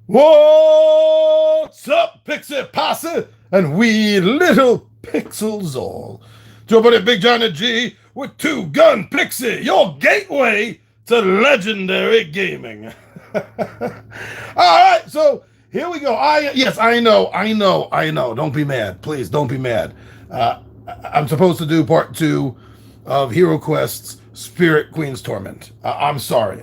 What's up, Pixie Posse and we little pixels all? Joe Buddy Big John and G with Two Gun Pixie, your gateway to legendary gaming. All right, so here we go. Yes, I know. Don't be mad, please. Don't be mad. I'm supposed to do part two of Hero Quest's Spirit Queen's Torment. I'm sorry.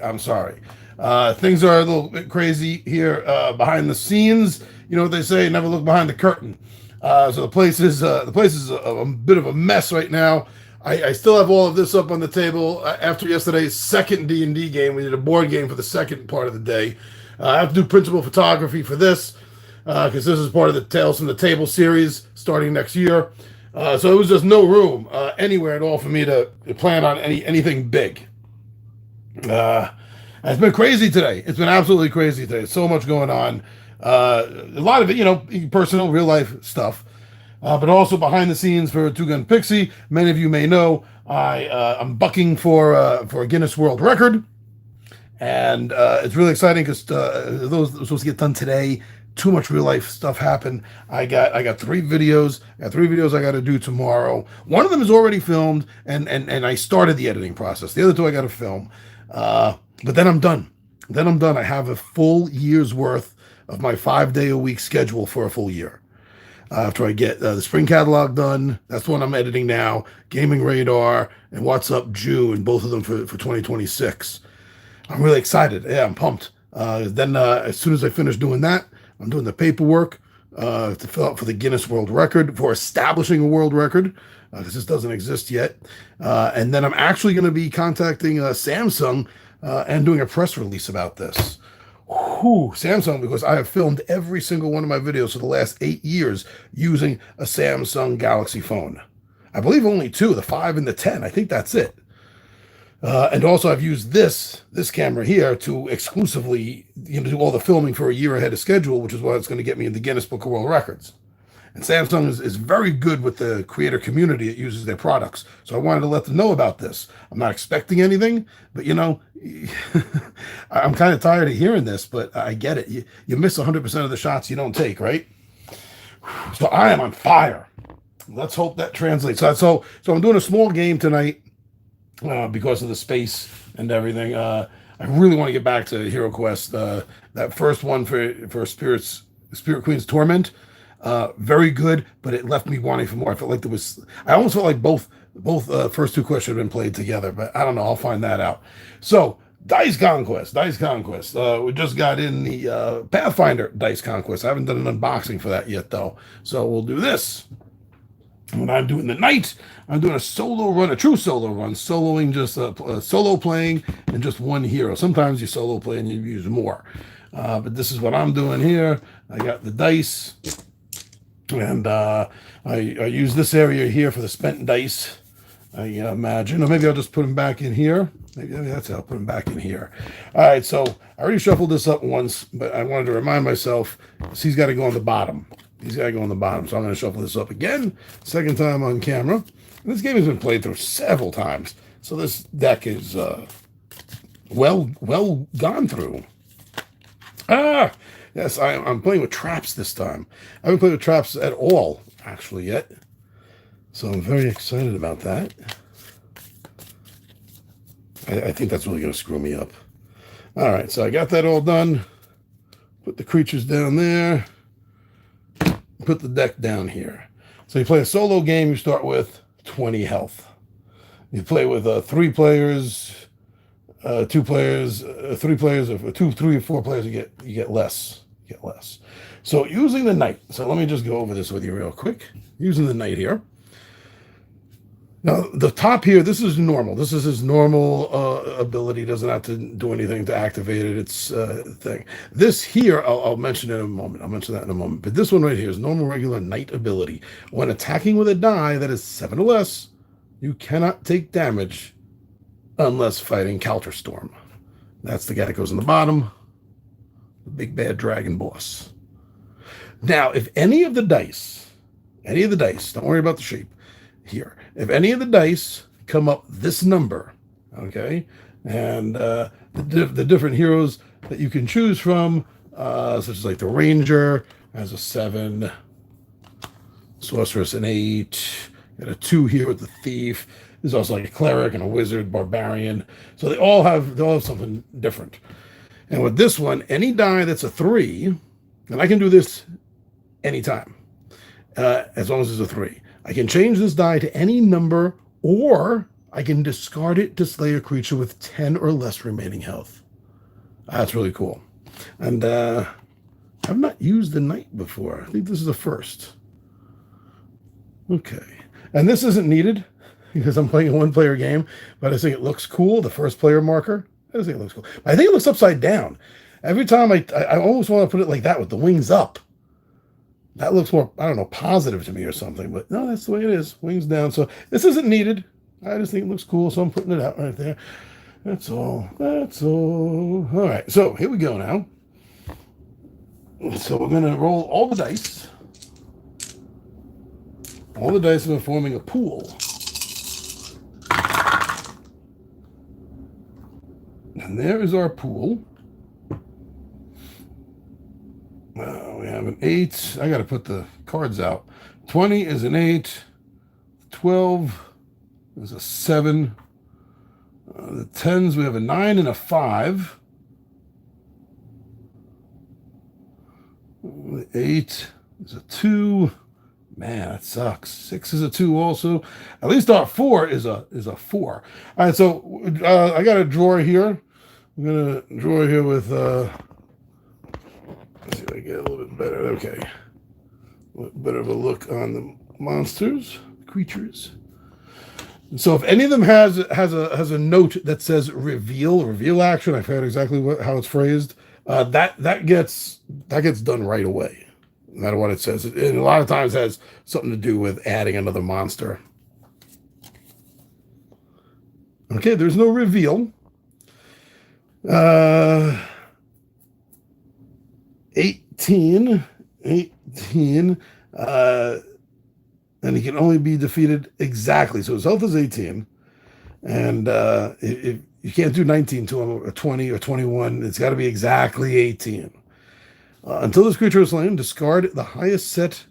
Things are a little bit crazy here behind the scenes. You know what they say: never look behind the curtain. So the place is a bit of a mess right now. I still have all of this up on the table after yesterday's second D&D game. We did a board game for the second part of the day. I have to do principal photography for this because this is part of the Tales from the Table series starting next year. So it was just no room anywhere at all for me to plan on anything big. It's been crazy today. It's been absolutely crazy today. So much going on. A lot of it, personal, real life stuff. But also behind the scenes for Two Gun Pixie. Many of you may know I'm bucking for a Guinness World Record, and it's really exciting because those were supposed to get done today. Too much real life stuff happened. I got three videos. I got three videos I got to do tomorrow. One of them is already filmed, and I started the editing process. The other two I got to film. But then I'm done. I have a full year's worth of my 5-day-a-week schedule for a full year. After I get the spring catalog done, that's the one I'm editing now. Gaming Radar and What's Up June, both of them for 2026. I'm really excited. Yeah, I'm pumped. Then as soon as I finish doing that, I'm doing the paperwork to fill out for the Guinness World Record for establishing a world record because this doesn't exist yet. And then I'm actually going to be contacting Samsung and doing a press release about this. Samsung, because I have filmed every single one of my videos for the last 8 years using a Samsung Galaxy phone. I believe only two, the 5 and the 10. I think that's it. And also I've used this camera here to exclusively do all the filming for a year ahead of schedule, which is why it's going to get me in the Guinness Book of World Records. And Samsung is very good with the creator community that uses their products. So I wanted to let them know about this. I'm not expecting anything, but I'm kind of tired of hearing this, but I get it. You miss 100% of the shots you don't take, right? So I am on fire. Let's hope that translates. So I'm doing a small game tonight because of the space and everything. I really want to get back to Hero Quest. That first one for Spirit Queen's Torment. Very good, but it left me wanting for more. I felt like I almost felt like both first two quests should have been played together, but I don't know. I'll find that out. So, Dice Conquest. We just got in the Pathfinder Dice Conquest. I haven't done an unboxing for that yet, though. So we'll do this. When I'm doing the night, I'm doing a true solo run, soloing just solo playing and just one hero. Sometimes you solo play and you use more. But this is what I'm doing here. I got the dice. And I use this area here for the spent dice, I imagine. Or maybe I'll just put them back in here. Maybe that's how I'll put them back in here. All right, so I already shuffled this up once, but I wanted to remind myself, he's got to go on the bottom. So I'm going to shuffle this up again, second time on camera. And this game has been played through several times, so this deck is well gone through. Yes, I'm playing with traps this time. I haven't played with traps at all, actually, yet. So I'm very excited about that. I think that's really going to screw me up. All right, so I got that all done. Put the creatures down there. Put the deck down here. So you play a solo game, you start with 20 health. You play with 3 players, 2 players, 3 players, or 2, 3, or 4 players, you get less. So using the knight. So let me just go over this with you real quick. Using the knight here. Now the top here, this is normal. This is his normal ability. Doesn't have to do anything to activate it. It's thing. This here, I'll mention it in a moment. I'll mention that in a moment. But this one right here is normal regular knight ability. When attacking with a die that is 7 or less, you cannot take damage unless fighting Counterstorm. That's the guy that goes in the bottom. The big bad dragon boss. Now, if any of the dice, don't worry about the shape here. If any of the dice come up this number, okay, and the different heroes that you can choose from such as like the Ranger has a 7, Sorceress an 8, got a 2 here with the Thief. There's also like a Cleric and a Wizard, Barbarian. So they all have something different. And with this one, any die that's a 3, and I can do this anytime, as long as it's a 3. I can change this die to any number, or I can discard it to slay a creature with 10 or less remaining health. That's really cool. And I've not used the Knight before. I think this is the first. Okay. And this isn't needed because I'm playing a one-player game, but I think it looks cool, the first player marker. I just think it looks cool. I think it looks upside down. Every time I almost want to put it like that with the wings up. That looks more, I don't know, positive to me or something. But no, that's the way it is. Wings down. So this isn't needed. I just think it looks cool, so I'm putting it out right there. That's all. That's all. All right, so here we go now. So we're going to roll all the dice. All the dice are forming a pool. And there is our pool. We have an 8. I got to put the cards out. 20 is an 8. 12 is a 7. The 10s, we have a 9 and a 5. The 8 is a 2. Man, that sucks. 6 is a 2 also. At least our 4 is a 4. All right, so I got a drawer here. I'm going to draw here with... let's see if I get a little bit better. Okay. A little better of a look on the monsters, creatures. So if any of them has a note that says reveal action, I forget exactly how it's phrased. That gets done right away, no matter what it says. And a lot of times has something to do with adding another monster. Okay, there's no reveal. 18. And he can only be defeated exactly. So his health is 18. And if you can't do 19 to him, or 20 or 21. It's got to be exactly 18. Until this creature is slain, discard the highest set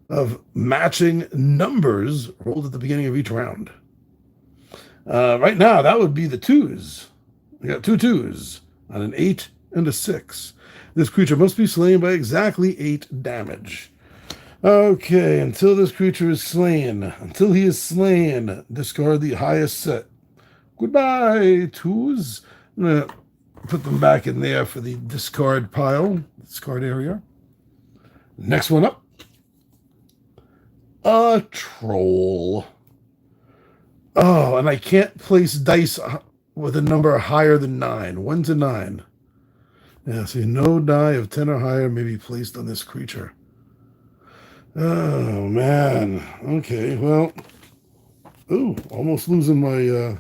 of matching numbers rolled at the beginning of each round. Right now, that would be the 2s. We got 2 2s on an 8 and a 6. This creature must be slain by exactly 8 damage. Okay, until this creature is slain. Until he is slain, discard the highest set. Goodbye, 2s. I'm going to put them back in there for the discard pile, discard area. Next one up. A troll. Oh, and I can't place dice with a number higher than 9. 1 to 9. Yeah, see, no die of 10 or higher may be placed on this creature. Oh, man. Okay, well. Ooh, almost losing my...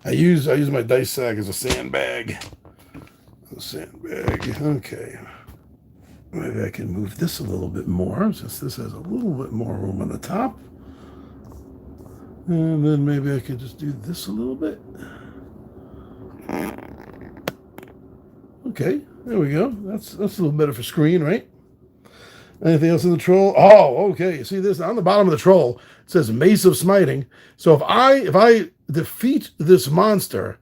I use my dice sack as a sandbag. Okay. Maybe I can move this a little bit more, since this has a little bit more room on the top. And then maybe I could just do this a little bit. Okay, there we go. That's a little better for screen, right? Anything else in the troll? Oh, okay. You see this on the bottom of the troll? It says Mace of Smiting. So if I defeat this monster,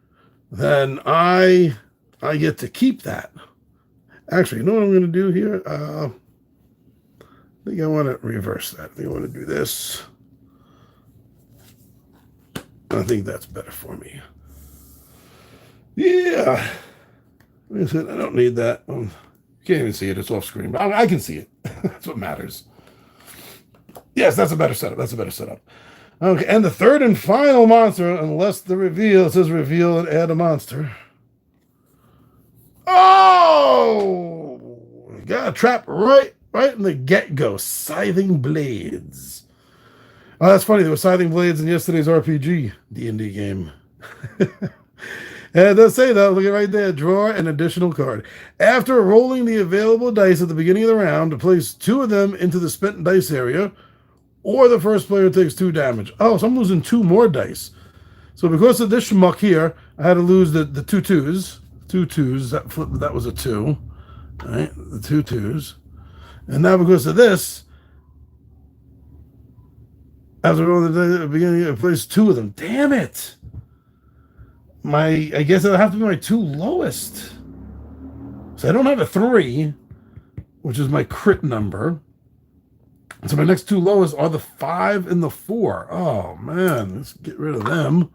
then I get to keep that. Actually, you know what I'm going to do here? I think I want to reverse that. I think I want to do this. I think that's better for me. Yeah. Like I said, I don't need that. You can't even see it. It's off screen. But I can see it. That's what matters. Yes, that's a better setup. Okay, and the third and final monster, unless the reveal, it says reveal and add a monster. Oh! Got a trap right in the get-go. Scything Blades. Oh, that's funny. There were Scything Blades in yesterday's RPG D&D game. And it does say, though, look at right there, draw an additional card. After rolling the available dice at the beginning of the round, to place 2 of them into the spent dice area, or the first player takes 2 damage. Oh, so I'm losing 2 more dice. So because of this schmuck here, I had to lose the two twos. Two twos. That was a two. All right, the two twos. And now because of this, as we're on the beginning, I placed two of them. Damn it! I guess it'll have to be my two lowest. So I don't have a 3, which is my crit number. So my next two lowest are the 5 and the 4. Oh man, let's get rid of them.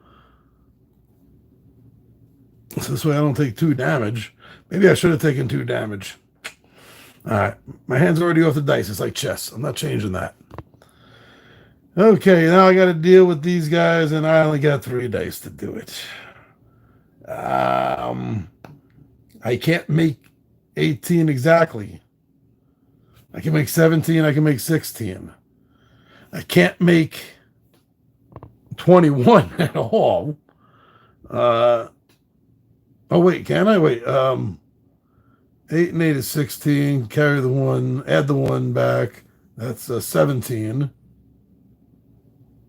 So this way I don't take 2 damage. Maybe I should have taken 2 damage. All right, my hand's already off the dice. It's like chess. I'm not changing that. Okay, now I got to deal with these guys, and I only got 3 dice to do it. I can't make 18 exactly. I can make 17. I can make 16. I can't make 21 at all. Oh wait, can I? Wait. 8 and 8 is 16. Carry the 1. Add the 1 back. That's 17.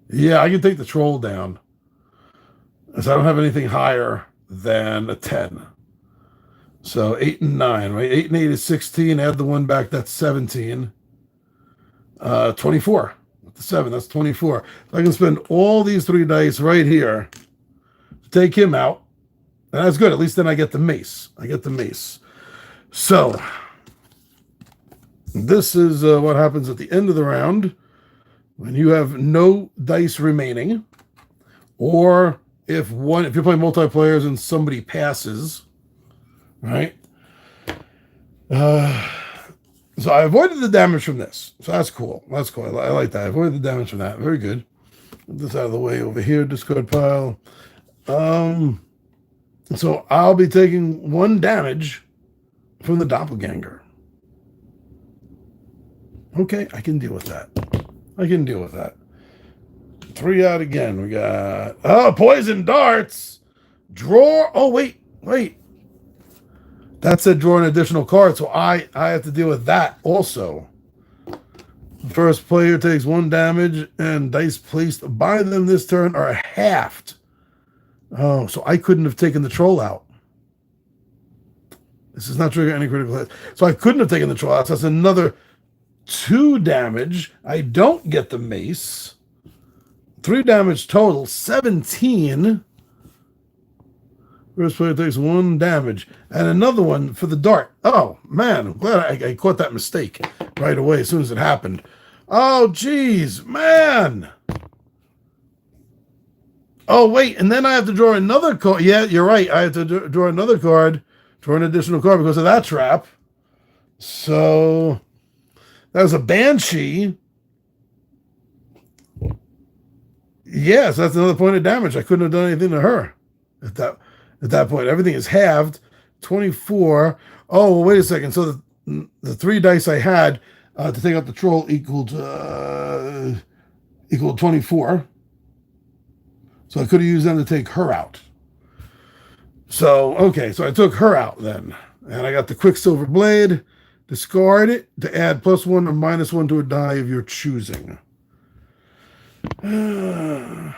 Yeah, I can take the troll down. So I don't have anything higher than a 10. So 8 and 9, right? 8 and 8 is 16. Add the 1 back. That's 17. 24. With the 7, that's 24. So I can spend all these 3 dice right here to take him out. And that's good. At least then I get the mace. So this is what happens at the end of the round when you have no dice remaining, or if you're playing multiplayers and somebody passes, right? So I avoided the damage from this. So that's cool. That's cool. I like that. I avoided the damage from that. Very good. Put this out of the way over here. Discard pile. So I'll be taking 1 damage from the doppelganger. Okay, I can deal with that. 3 out again. We got poison darts. Draw. Oh wait. That said draw an additional card, so I have to deal with that also. The first player takes 1 damage, and dice placed by them this turn are halved. Oh, so I couldn't have taken the troll out. This is not trigger any critical hit. So I couldn't have taken the troll out. So that's another 2 damage. I don't get the mace. 3 damage total, 17. First player takes 1 damage. And another one for the dart. Oh, man, I'm glad I caught that mistake right away as soon as it happened. Oh, geez, man. Oh, wait, and then I have to draw another card. Yeah, you're right. I have to draw another card, draw an additional card because of that trap. So that was a Banshee. Yes, that's another point of damage. I couldn't have done anything to her at that point. Everything is halved. 24. Oh, well, wait a second. So the 3 dice I had to take out the troll equaled 24. So I could have used them to take her out. So, okay, so I took her out then. And I got the Quicksilver Blade. Discard it to add +1 or -1 to a die of your choosing. And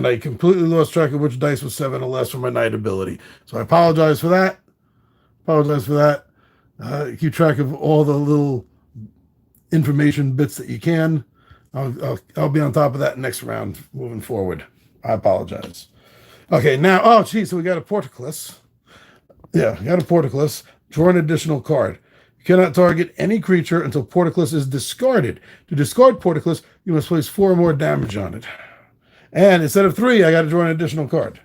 I completely lost track of which dice was 7 or less for my knight ability. So I apologize for that. Keep track of all the little information bits that you can. I'll be on top of that next round moving forward. I apologize. Okay, now, oh, geez, so we got a Portcullis. Yeah, we got a Portcullis. Draw an additional card. You cannot target any creature until Portcullis is discarded. To discard Portcullis, you must place 4 more damage on it. And instead of 3, I got to draw an additional card.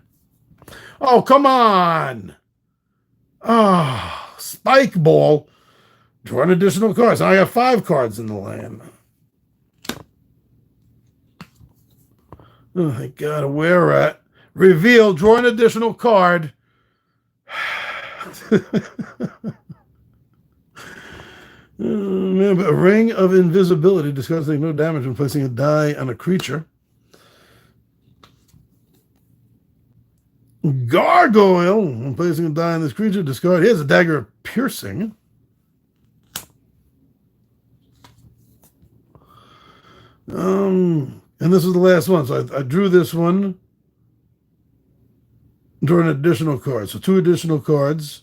Oh, come on! Oh, Spike Ball. Draw an additional card. So I got 5 cards in the land. Oh, my God, where at? Reveal. Draw an additional card. A ring of invisibility. Discards take no damage when placing a die on a creature. Gargoyle. When placing a die on this creature, discard. Here's a dagger of piercing. And this was the last one. So I drew this one, drew an additional card. So 2 additional cards.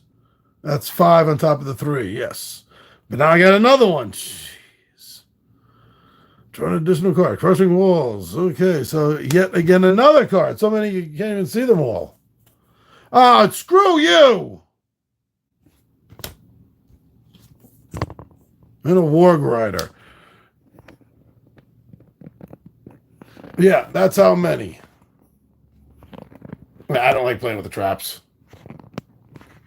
That's 5 on top of the 3, yes. But now I got another one. Jeez. Draw an additional card. Crushing Walls. Okay, so yet again another card. So many you can't even see them all. Ah, screw you! And a Warg Rider. Yeah, that's how many. I don't like playing with the traps.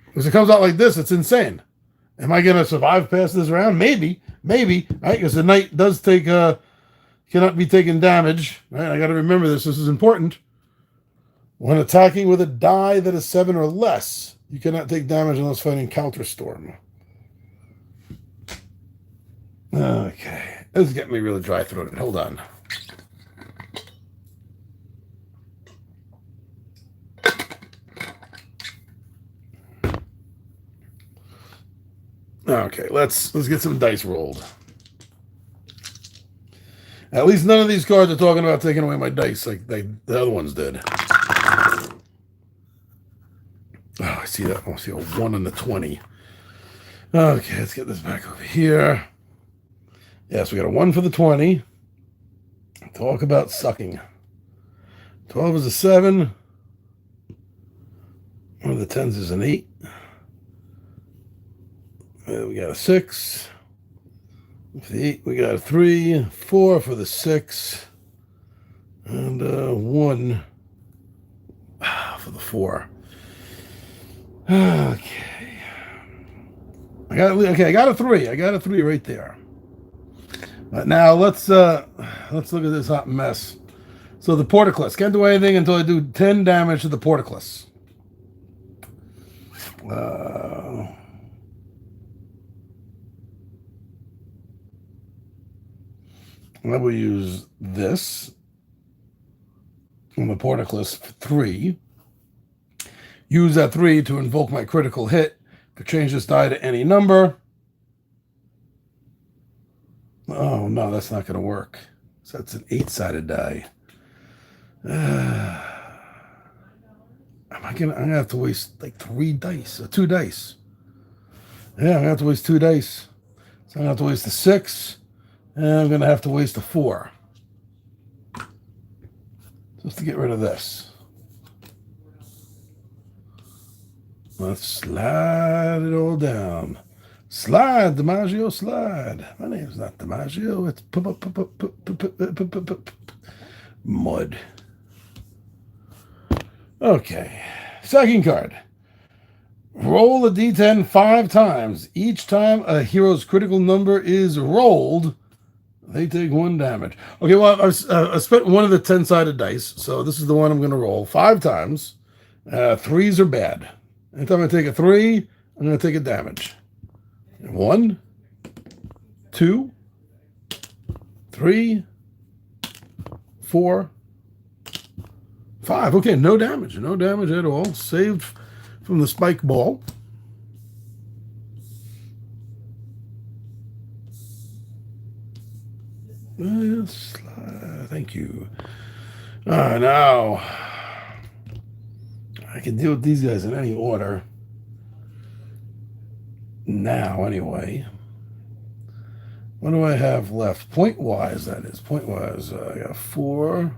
Because it comes out like this, it's insane. Am I going to survive past this round? Maybe. Maybe. Right? Because the knight does take, cannot be taking damage. Right? I got to remember this. This is important. When attacking with a die that is 7 or less, you cannot take damage unless fighting Counter Storm. Okay. This is getting me really dry-throated. Hold on. Okay, let's get some dice rolled. At least none of these cards are talking about taking away my dice like the other ones did. Oh, I see that. I see a 1 on the 20. Okay, let's get this back over here. Yes, we got a 1 for the 20. Talk about sucking. 12 is a 7. One of the 10s is an 8. We got a 6. For the 8, we got a 3. 4 for the 6. And 1 for the 4. Okay. I got a 3. I got a 3 right there. But now let's look at this hot mess. So the Portaclus. Can't do anything until I do 10 damage to the Portaclus. I will use this on the Portaclus for 3. Use that 3 to invoke my critical hit. To change this die to any number. Oh, no, that's not going to work. So that's an 8-sided die. I'm gonna have to waste like 3 dice or 2 dice. Yeah, I'm gonna have to waste 2 dice. So I'm gonna have to waste a 6, and I'm gonna have to waste a 4. Just to get rid of this. Let's slide it all down. Slide, DiMaggio, slide. My name's not DiMaggio. It's Mud. Okay. Second card. Roll a d10 5 times. Each time a hero's critical number is rolled, they take 1 damage. Okay, well, I spent one of the 10-sided dice, so this is the one I'm going to roll 5 times. 3s are bad. Anytime I take a 3, I'm going to take a damage. 1, 2, 3, 4, 5. Okay, no damage. No damage at all. Saved from the spike ball. Thank you. Now, I can deal with these guys in any order. Now, anyway. What do I have left? Point-wise, that is. Point-wise, I got 4,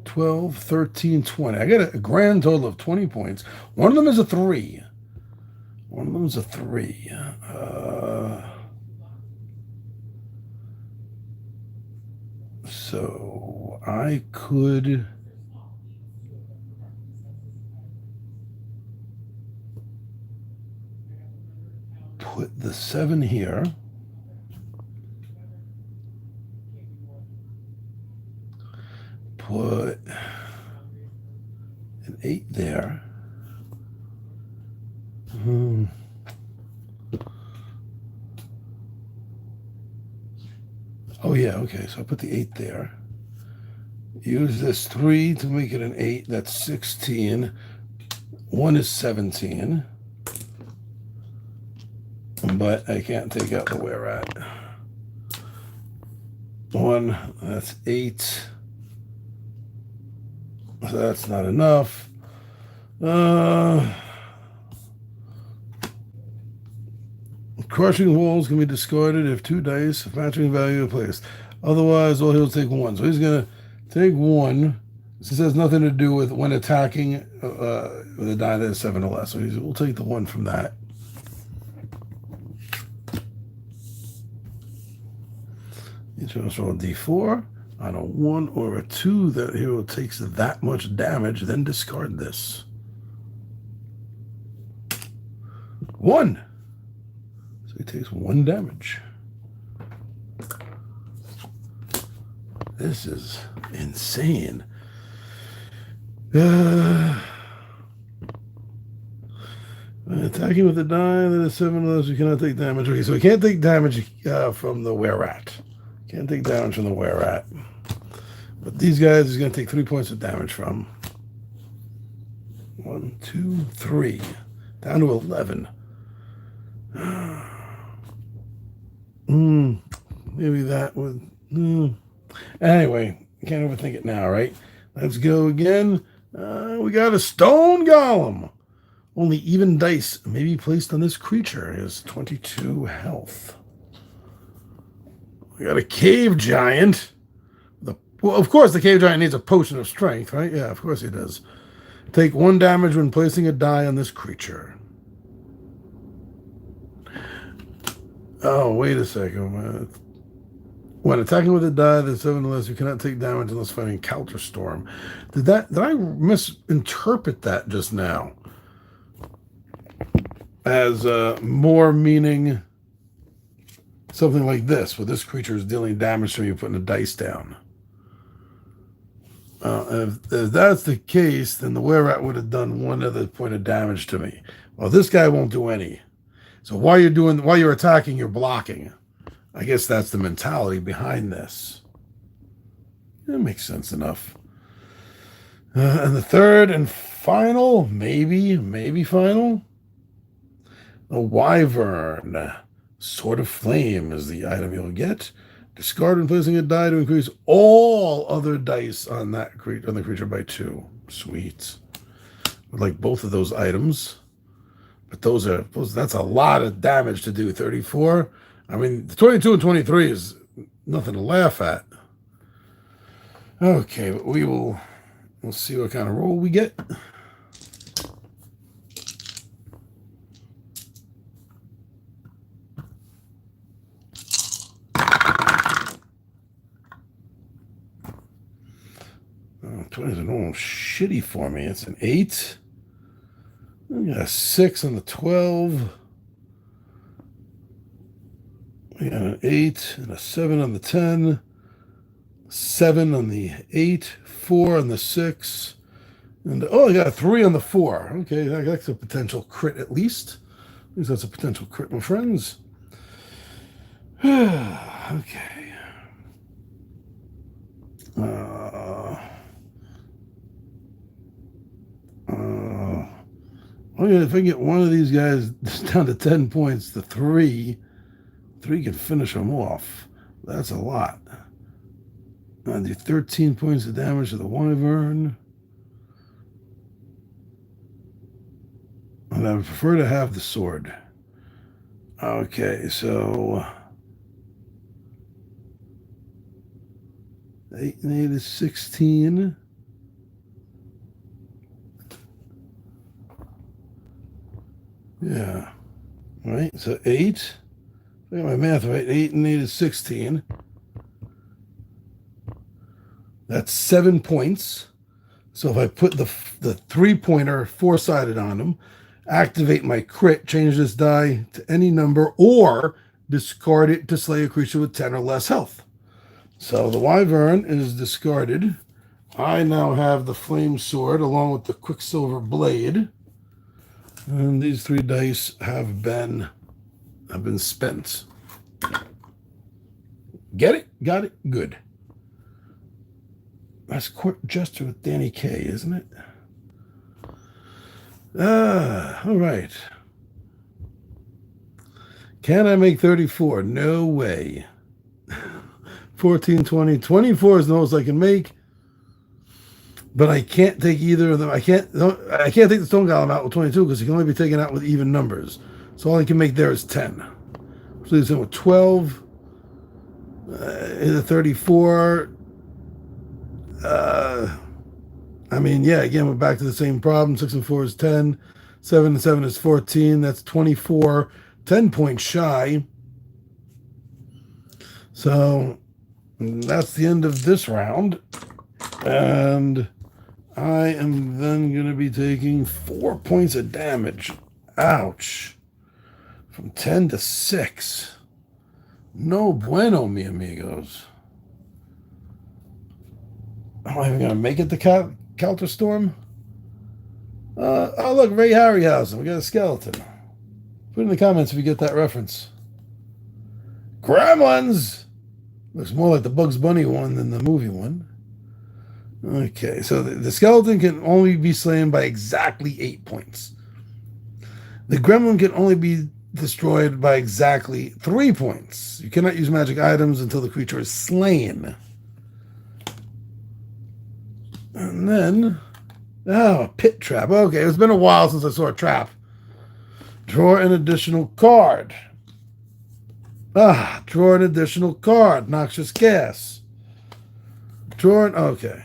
12, 13, 20. I got a grand total of 20 points. One of them is a 3. One of them is a 3. So I could put the 7 here. Put an 8 there. Oh, yeah, okay. So I put the 8 there. Use this 3 to make it an 8. That's 16. 1 is 17. But I can't take out the where at. 1, that's 8. So that's not enough. Crushing walls can be discarded if 2 dice of matching value are placed. Otherwise, all he'll take 1. So he's going to take 1. This has nothing to do with when attacking with a die that is 7 or less. So we'll take the 1 from that. Each of us roll a d4. On a 1 or a 2, that hero takes that much damage, then discard this. 1. So he takes 1 damage. This is insane. Attacking with a die that is 7 of those, you cannot take damage. Okay, so we can't take damage from the were-rat. Can't take damage from the were-rat. But these guys is going to take 3 points of damage from. 1, 2, 3. Down to 11. Maybe that would... Anyway, I can't overthink it now, right? Let's go again. We got a stone golem. Only even dice may be placed on this creature. It has 22 health. We got a cave giant. Well, of course, the cave giant needs a potion of strength, right? Yeah, of course he does. Take 1 damage when placing a die on this creature. Oh, wait a second. When attacking with a die that's 7 or less, you cannot take damage unless fighting Counter Storm. Did I misinterpret that just now? As more meaning something like this, where this creature is dealing damage to you, putting a dice down. If that's the case, then the were-rat would have done 1 other point of damage to me. Well, this guy won't do any. So while you're attacking, you're blocking. I guess that's the mentality behind this. That makes sense enough. And the third and final, maybe final, a wyvern. Sword of Flame is the item you'll get. Discard when placing a die to increase all other dice on the creature by 2. Sweet. I'd like both of those items. But that's a lot of damage to do. 34. I mean, 22 and 23 is nothing to laugh at. Okay, but we'll see what kind of roll we get. Oh, 20 is a little shitty for me. It's an 8. We got a 6 on the 12. We got an 8 and a 7 on the 10. 7 on the 8. 4 on the 6. And I got a 3 on the 4. Okay, that's a potential crit at least. At least that's a potential crit, my friends. Okay. If I get one of these guys down to 10 points, the 3 can finish them off. That's a lot. I do 13 points of damage to the wyvern. And I would prefer to have the sword. Okay, so 8 and 8 is 16. Yeah. All right, so 8. I got my math right. 8 and 8 is 16. That's 7 points. So if I put the 3-pointer 4-sided on them, activate my crit, change this die to any number, or discard it to slay a creature with 10 or less health. So the wyvern is discarded. I now have the flame sword along with the quicksilver blade. And these 3 dice have been spent. Get it? Got it? Good. That's Court Jester with Danny Kaye, isn't it? All right. Can I make 34? No way. 14, 20. 24 is the most I can make. But I can't take either of them. I can't take the Stone Golem out with 22 because he can only be taken out with even numbers. So all I can make there is 10. So he's in with 12. In the 34. I mean, yeah, again, we're back to the same problem. 6 and 4 is 10. 7 and 7 is 14. That's 24. 10 points shy. So that's the end of this round. And I am then going to be taking 4 points of damage. Ouch. From 10 to 6. No bueno, mi amigos. Am I even going to make it to Counter Storm? Oh, look, Ray Harryhausen. We got a skeleton. Put in the comments if you get that reference. Gremlins! Looks more like the Bugs Bunny one than the movie one. Okay, so the skeleton can only be slain by exactly 8 points. The gremlin can only be destroyed by exactly 3 points. You cannot use magic items until the creature is slain. And then, a pit trap. Okay, it's been a while since I saw a trap. Draw an additional card. Draw an additional card. Noxious gas. Okay.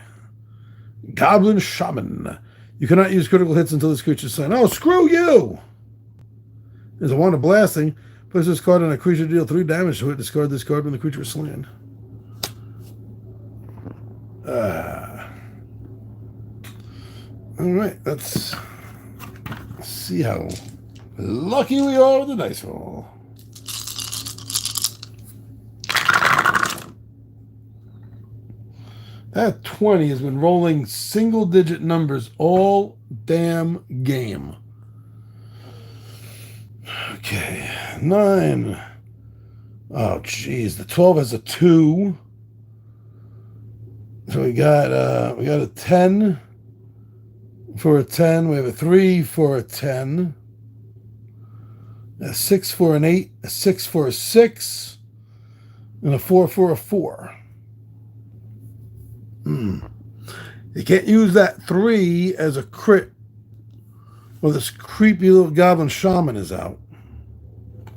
Goblin Shaman. You cannot use critical hits until this creature is slain. Oh, screw you! There's a Wand of Blasting. Place this card on a creature to deal 3 damage to it. Discard this card when the creature is slain. Alright, let's see how lucky we are with the dice roll. That 20 has been rolling single-digit numbers all damn game. Okay, 9. Oh, jeez, the 12 has a 2. So we got a 10 for a 10. We have a 3 for a 10. A 6 for an 8. A 6 for a 6. And a 4 for a 4. You can't use that 3 as a crit. Well, this creepy little Goblin Shaman is out.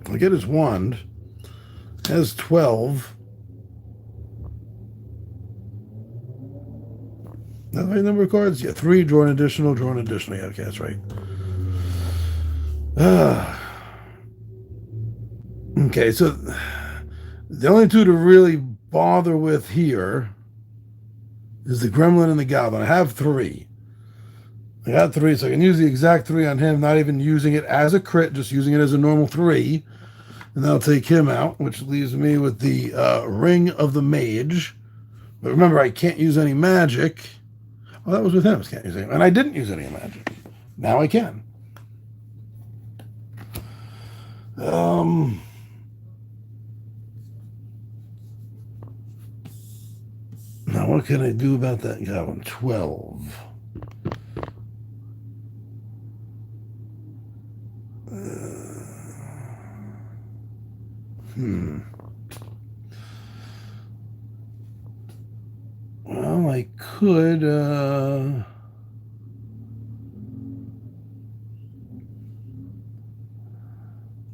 I'll get his wand. Has 12. Is that the right number of cards? Yeah, 3, draw an additional, draw an additional. Yeah, okay, that's right. Okay, so the only 2 to really bother with here is the Gremlin and the Goblin. I have 3. I got 3, so I can use the exact 3 on him, not even using it as a crit, just using it as a normal 3. And that'll take him out, which leaves me with the Ring of the Mage. But remember, I can't use any magic. Oh, that was with him. I can't use any, and I didn't use any magic. Now I can. Now what can I do about that Goblin? 12. Well, I could,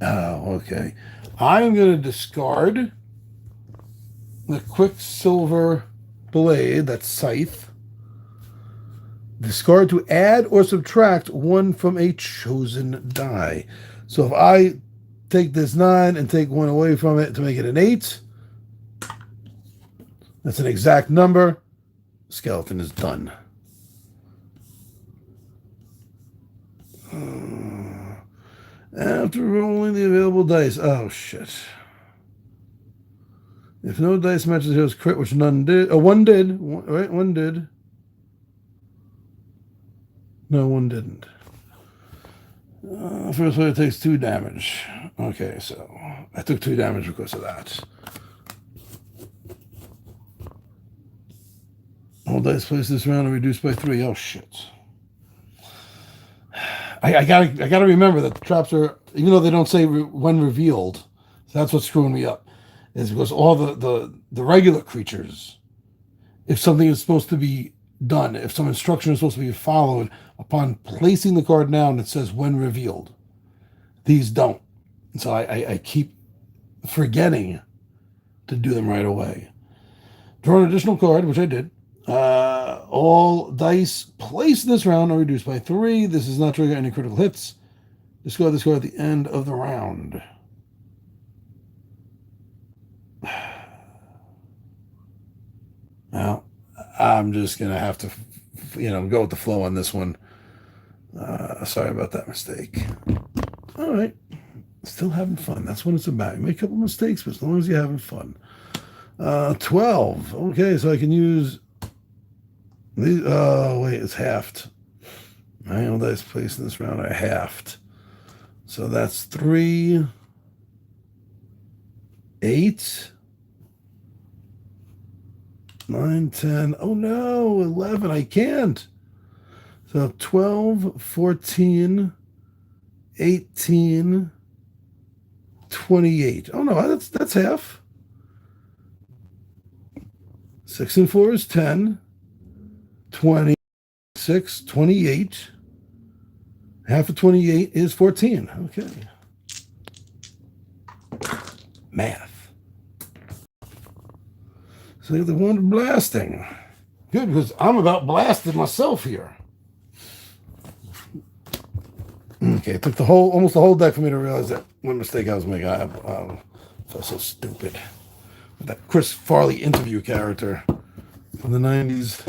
okay. I'm going to discard the Quicksilver Blade, that's Scythe. Discard to add or subtract 1 from a chosen die. So if I take this 9 and take 1 away from it to make it an 8, that's an exact number. Skeleton is done. After rolling the available dice. Oh, shit. If no dice matches his crit, which none did. Oh, 1 did. Right? 1 did. No, 1 didn't. First player takes 2 damage. Okay, so I took 2 damage because of that. All dice placed this round are reduced by 3. Oh shit! I gotta remember that the traps are, even though they don't say when revealed, so that's what's screwing me up. Is because all the regular creatures, if something is supposed to be done if some instruction is supposed to be followed upon placing the card down. It says when revealed. These don't. So I keep forgetting to do them right away. Draw an additional card, which I did. All dice placed this round are reduced by 3. This does not trigger any critical hits. Discard this card at the end of the round. Now, I'm just going to have to, go with the flow on this one. Sorry about that mistake. All right. Still having fun. That's what it's about. You make a couple mistakes, but as long as you're having fun. 12. Okay, so I can use these. Oh, wait, it's halved. My old dice placed in this round are halved. So that's 3, 8, 9, 10. Oh, no, 11. I can't. So 12, 14, 18, 28. Oh, no, that's half. 6 and 4 is 10. 26, 28. Half of 28 is 14. Okay. Math. So the one blasting. Good, because I'm about blasted myself here. Okay, it took almost the whole deck for me to realize that one mistake I was making. I felt so stupid. That Chris Farley interview character from the 90s.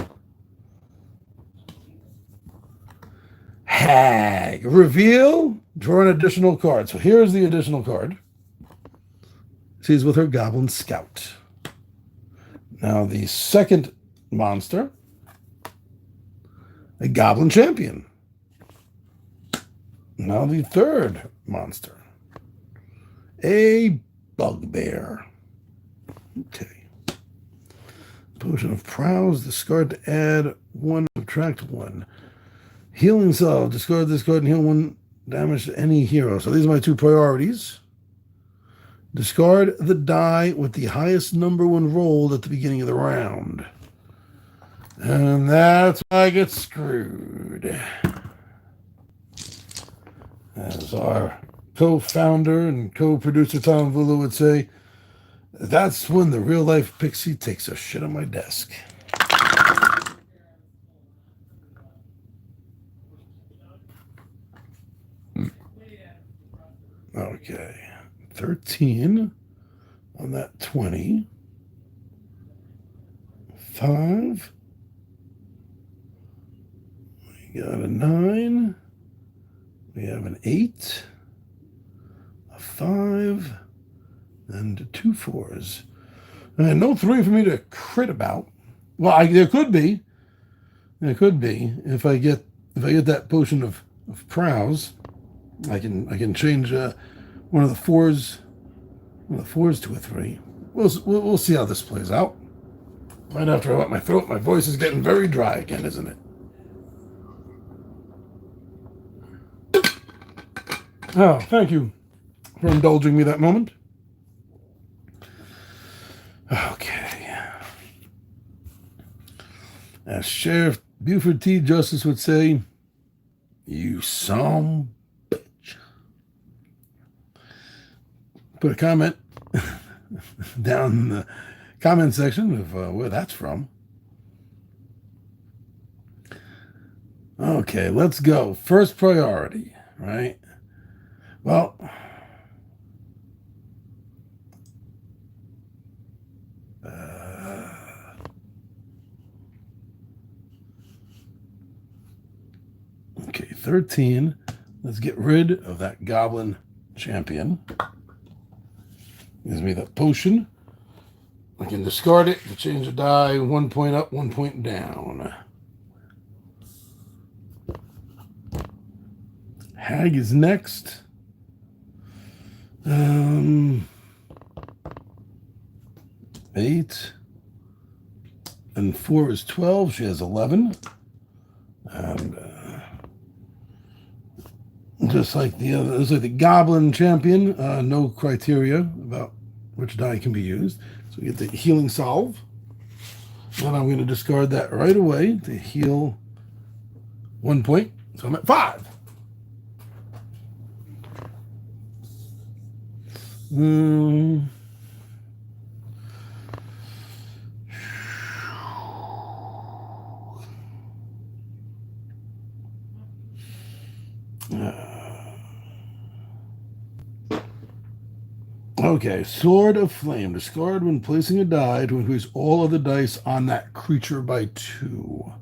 Hag. Reveal. Draw an additional card. So here's the additional card. She's with her Goblin Scout. Now the second monster. A Goblin Champion. Now the third monster. A Bugbear. Okay. Potion of Prowess. Discard to add 1, subtract 1. Healing Salve. Discard this card and heal 1 damage to any hero. So these are my 2 priorities. Discard the die with the highest number one rolled at the beginning of the round. And that's why I get screwed. As our co-founder and co-producer Tom Vula would say, that's when the real-life Pixie takes a shit on my desk. Okay. 13 on that 20. 5. We got a 9. We have an 8. A 5. And 2 4s. And no 3 for me to crit about. Well, there could be. There could be. If I get that potion of prowess, I can change one of the 4s to a 3. We'll see how this plays out. Right after I wet my throat, my voice is getting very dry again, isn't it? Oh, thank you for indulging me that moment. Okay. As Sheriff Buford T. Justice would say, you son bitch. Put a comment down in the comment section of where that's from. Okay, let's go. First priority, right? Well, okay, 13. Let's get rid of that Goblin Champion. Gives me that potion. I can discard it to change the die 1 point up, 1 point down. Hag is next. 8 and 4 is 12. She has 11. And just like the other, it's like the Goblin Champion, no criteria about which die can be used. So we get the Healing Salve. And I'm going to discard that right away to heal 1 point. So I'm at 5. Okay, Sword of Flame. Discard when placing a die to increase all other dice on that creature by 2.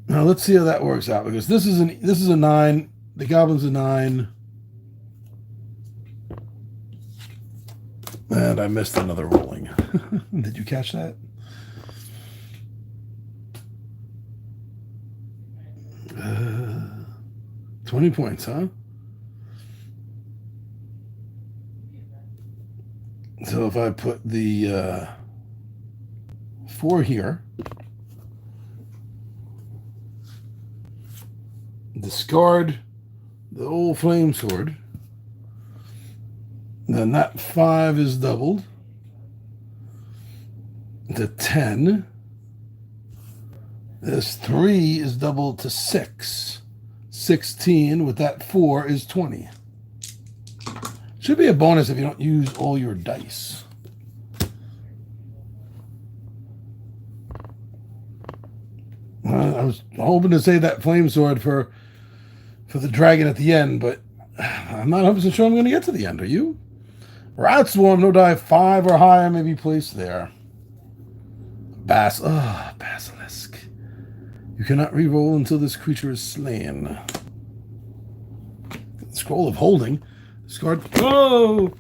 Now let's see how that works out, because this is a 9. The goblin's a 9. And I missed another rolling. Did you catch that? 20 points, huh? So if I put the 4 here, discard the old flame sword, then that 5 is doubled to 10. This 3 is doubled to 6. 16 with that 4 is 20. Should be a bonus if you don't use all your dice. I was hoping to save that flame sword for the dragon at the end, but I'm not 100% sure I'm going to get to the end. Are you? Rat Swarm, no die, 5 or higher may be placed there. Basilisk. You cannot re-roll until this creature is slain. Scroll of Holding. Discard. Oh!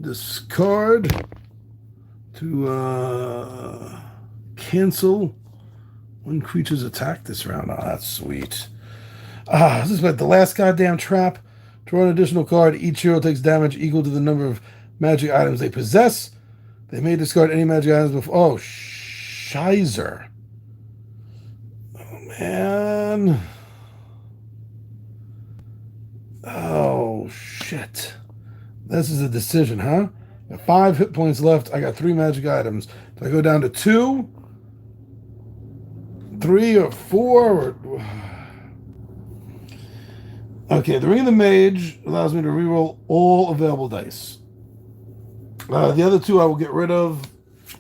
Discard to cancel one creature's attack this round. Oh, that's sweet. This is about the last goddamn trap. Draw an additional card. Each hero takes damage equal to the number of magic items they possess. They may discard any magic items before. Oh, Shizer. Oh, man. Oh, shit. This is a decision, huh? I got 5 hit points left. I got 3 magic items. Do I go down to 2, 3, or 4? Or... Okay, the Ring of the Mage allows me to reroll all available dice. The other 2 I will get rid of.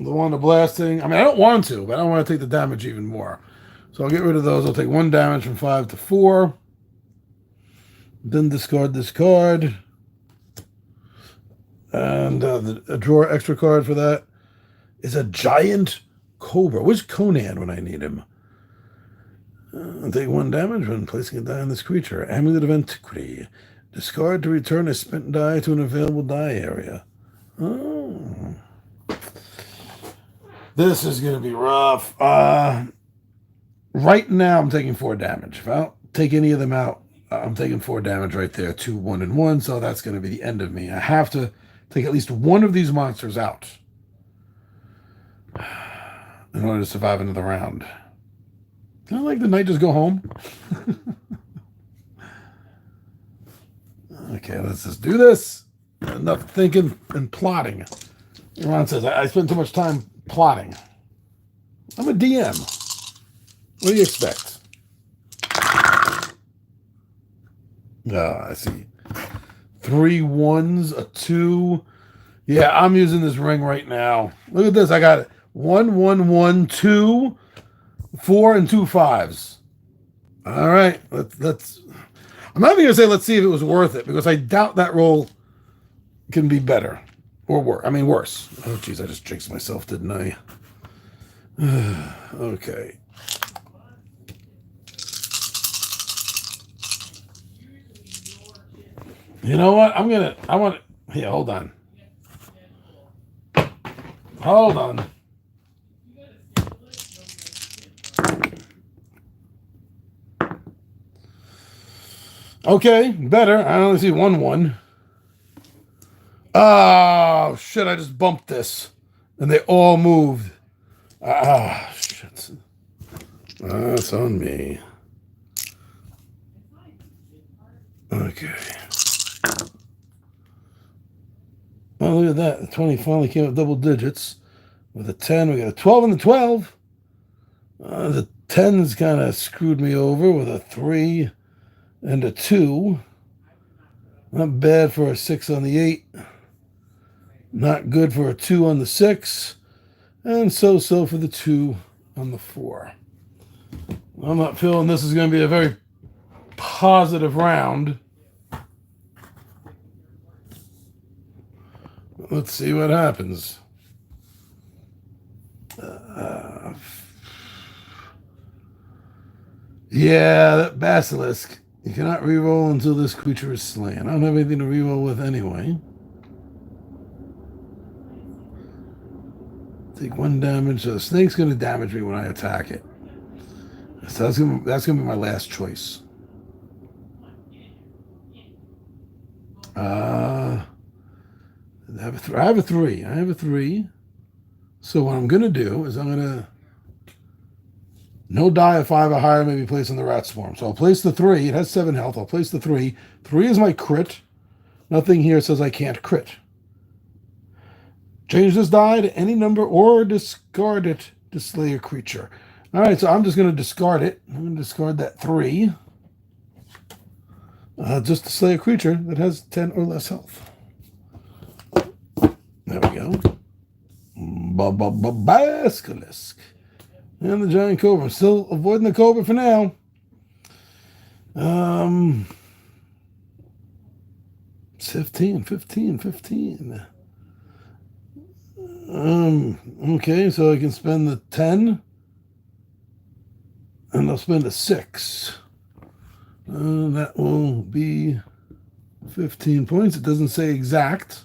The one of blasting. I mean, I don't want to, but I don't want to take the damage even more. So I'll get rid of those. I'll take 1 damage from 5 to 4. Then discard this card. And draw extra card for that is a giant cobra. Which Conan when I need him? Take 1 damage when placing a die on this creature. Amulet of Antiquity. Discard to return a spent die to an available die area. Oh. This is going to be rough. Right now, I'm taking 4 damage. If I don't take any of them out, I'm taking 4 damage right there. 2, 1, and 1. So that's going to be the end of me. I have to take at least one of these monsters out in order to survive another round. Can I like the night just go home? Okay, let's just do this. Enough thinking and plotting. Ron says, I spend too much time plotting. I'm a DM. What do you expect? I see. 3 1s, a 2. Yeah, I'm using this ring right now. Look at this. I got it. 1, 1, 1, 2, 4, and 2 5s. All right. Let's. I'm not even going to say let's see if it was worth it, because I doubt that roll can be better. Or worse. I mean, worse. Oh, geez. I just jinxed myself, didn't I? Okay. You know what? Here, hold on. Hold on. Okay, better. I only see 1 1. Oh, shit, I just bumped this. And they all moved. Shit. That's on me. Okay. Oh, look at that. The 20 finally came up double digits. with a 10. We got a 12 and a 12. The 10's kind of screwed me over with a 3 and a 2. Not bad for a 6 on the 8. Not good for a 2 on the 6. And so-so for the 2 on the 4. I'm not feeling this is going to be a very positive round. Let's see what happens. Yeah, that basilisk. You cannot reroll until this creature is slain. I don't have anything to reroll with anyway. Take 1 damage. So the snake's going to damage me when I attack it. So that's going to be my last choice. I have a 3. So what I'm going to do is I'm going to... No die of 5 or higher may be placed on the rat swarm. So I'll place the 3. It has 7 health. I'll place the 3. 3 is my crit. Nothing here says I can't crit. Change this die to any number or discard it to slay a creature. All right, so I'm just going to discard it. I'm going to discard that 3. Just to slay a creature that has 10 or less health. There we go. Basilisk. And the giant cobra. I'm still avoiding the cobra for now. 15. Okay, so I can spend the 10. And I'll spend a 6. That will be 15 points. It doesn't say exact.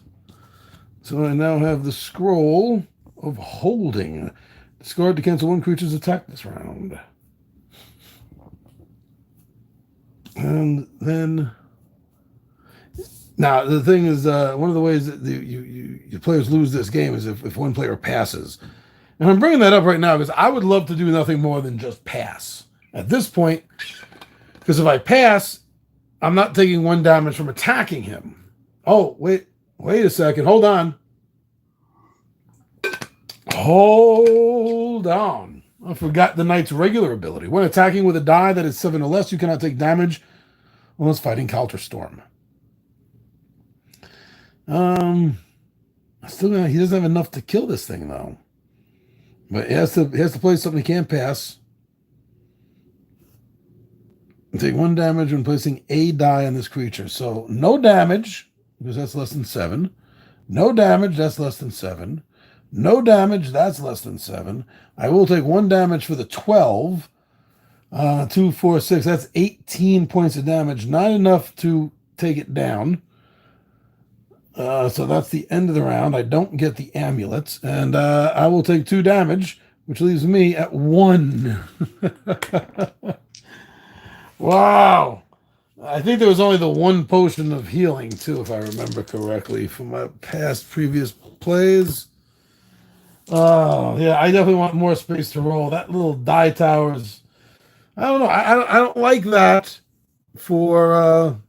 So I now have the scroll of holding. Discard to cancel 1 creature's attack this round. And then... Now, the thing is, one of the ways that your players lose this game is if 1 player passes. And I'm bringing that up right now because I would love to do nothing more than just pass. At this point, because if I pass, I'm not taking 1 damage from attacking him. Oh, wait a second. Hold on. I forgot the knight's regular ability. When attacking with a die that is 7 or less, you cannot take damage unless fighting Counterstorm. He doesn't have enough to kill this thing though. But he has to play something he can't pass. Take 1 damage when placing a die on this creature. So no damage, because that's less than 7. No damage, that's less than 7. No damage, that's less than 7. I will take 1 damage for the 12. 2, 4, 6. That's 18 points of damage. Not enough to take it down. So that's the end of the round. I don't get the amulets. And I will take 2 damage, which leaves me at 1. Wow. I think there was only the 1 potion of healing, too, if I remember correctly, from my previous plays. Oh, yeah, I definitely want more space to roll. That little die towers, I don't know. I don't like that for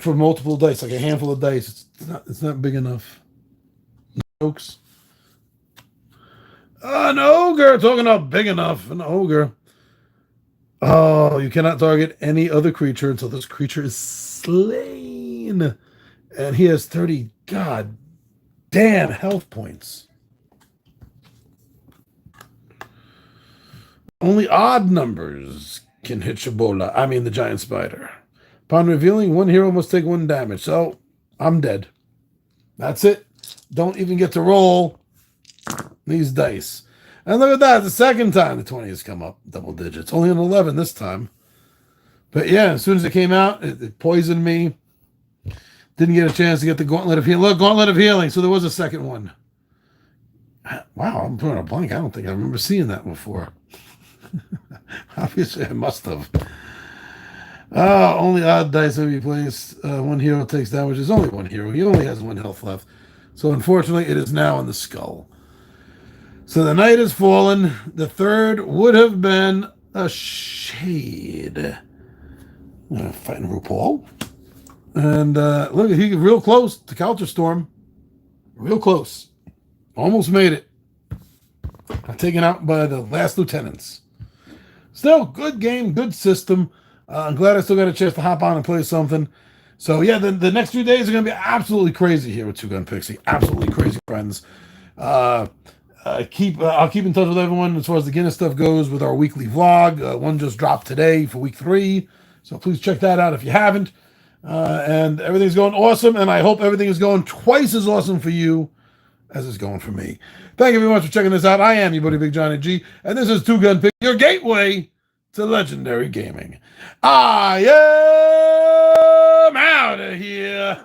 multiple dice, like a handful of dice. It's not big enough. Jokes. An ogre! Talking about big enough. An ogre. Oh, you cannot target any other creature until this creature is slain. And he has 30 god damn health points. Only odd numbers can hit Shabola. I mean the giant spider. Upon revealing, 1 hero must take 1 damage. So, I'm dead. That's it. Don't even get to roll these dice. And look at that. The second time the 20 has come up. Double digits. Only an 11 this time. But yeah, as soon as it came out, it poisoned me. Didn't get a chance to get the Gauntlet of Healing. Look, Gauntlet of Healing. So there was a second one. Wow, I'm putting a blank. I don't think I remember seeing that before. Obviously, I must have. Only odd dice may be placed. 1 hero takes damage. There's only 1 hero. He only has 1 health left. So unfortunately, it is now in the skull. So the knight has fallen. The third would have been a shade. Fighting RuPaul. And look, he real close to Counterstorm. Real close. Almost made it. taken out by the last lieutenants. Still, good game, good system. I'm glad I still got a chance to hop on and play something. So yeah, the next few days are going to be absolutely crazy here with Two Gun Pixie. Absolutely crazy, friends. Uh, I'll keep in touch with everyone as far as the Guinness stuff goes with our weekly vlog. One just dropped today for week 3, so please check that out if you haven't. And everything's going awesome, and I hope everything is going twice as awesome for you as it's going for me. Thank you very much for checking this out. I am your buddy Big Johnny G, and this is Two Gun Pixie, your gateway to legendary gaming. I am out of here.